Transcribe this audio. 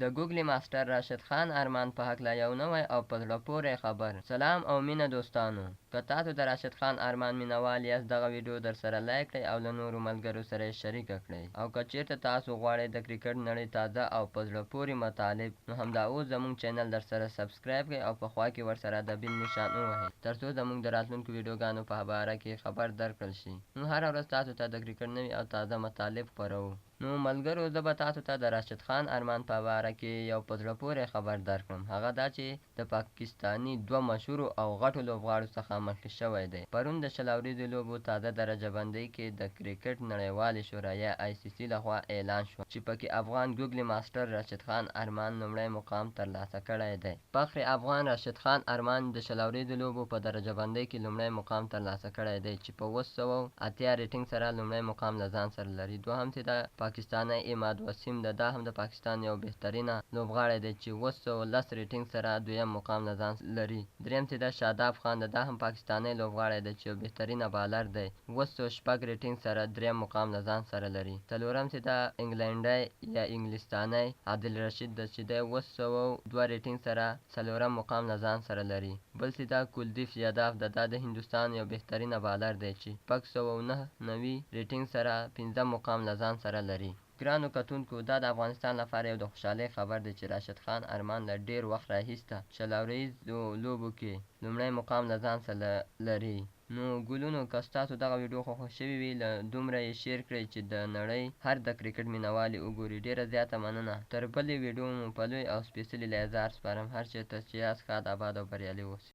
د ګوګلي ماسټر راشد خان ارمان په هکله یو نوی او په زړه پورې خبر. سلام او مینه دوستانو، که تاسو د راشد خان ارمان مینوال یاست دغه ویډیو درسره لایک کړئ او له نورو ملګرو سره یې شریکه کړئ. او که چیرته تاسو غواړئ د کرکټ نړۍ تازه او په زړه پورې مطالب، نو همدا اوس زموږ چینل درسره سبسکرایب کړئ او په خوا کې ورسره د بیل نشان ووهئ، ترڅو زموږ د راتلونکو ویډیوګانو په باره کې خبر درکړل شي. موږ هره ورځ تاسو ته د کرکټ نوي او تازه مطالب خپروو. نو ملګرو، زه به تاسو ته د راشد خان ارمان په باره کې یو په زړه پورې خبر درکړم. هغه دا چې د پاکستاني دوه مشهورو او غټو لوبغاړو څخه مخکې شوی دی. پرون د شل اوریزو لوبو تازه درجه بندۍ کې د کرکټ نړیوالې شورا یا ICC لخوا اعلان شو چې پکې افغان ګوګلي ماسټر راشد خان ارمان لومړی مقام ترلاسه کړی دی. فخر افغان راشد خان ارمان د شل اوریزو لوبو په درجه بندۍ کې لومړی مقام ترلاسه کړی دی چې په 780 ریټینګ سره لومړی مقام له ځان سره لري. دوهم چې د پاکستانی عماد وسیم ده، دا هم د پاکستان یو بهترینه لوبغاړی دی چې 710 ریټینګ سره دویم مقام له ځان لري. دریم چې د شاداب خان ده، دا هم پاکستانی لوبغاړی دی چې یو بهترینه بالر دی، 706 ریټینګ سره دریم مقام له ځان سره لري. څلورم چې د انګلینډی یا انګلستانی عادل رشید ده چې دی 702 ریټینګ سره څلورم مقام له ځان سره لري. بل چې د کلدیپ یاداف ده، دا د هندوستان یو بهترینه بالر دی چې 699 ریټینګ سره پنځم مقام له ځان سره لري. ګرانو کتونکو، دا د افغانستان لپاره یو د خوشحالۍ خبر دی چې راشد خان ارمان له ډېر وخت راهیسته شل اوریزو لوبو کې لومړی مقام له ځان سره لري. نو ګلونو، که ستاسو دغه ویډیو خوښ شوې وي، له دومره یې شیر کړئ چې د نړۍ هر د کرکټ مینوال یې وګوري. ډېره زیاته مننه. تر بلې ویډیو مو په لوی او سپېڅلي لیزار سپارم. هر چېرته چې یاست ښاد، اباد او بریالي اوسئ.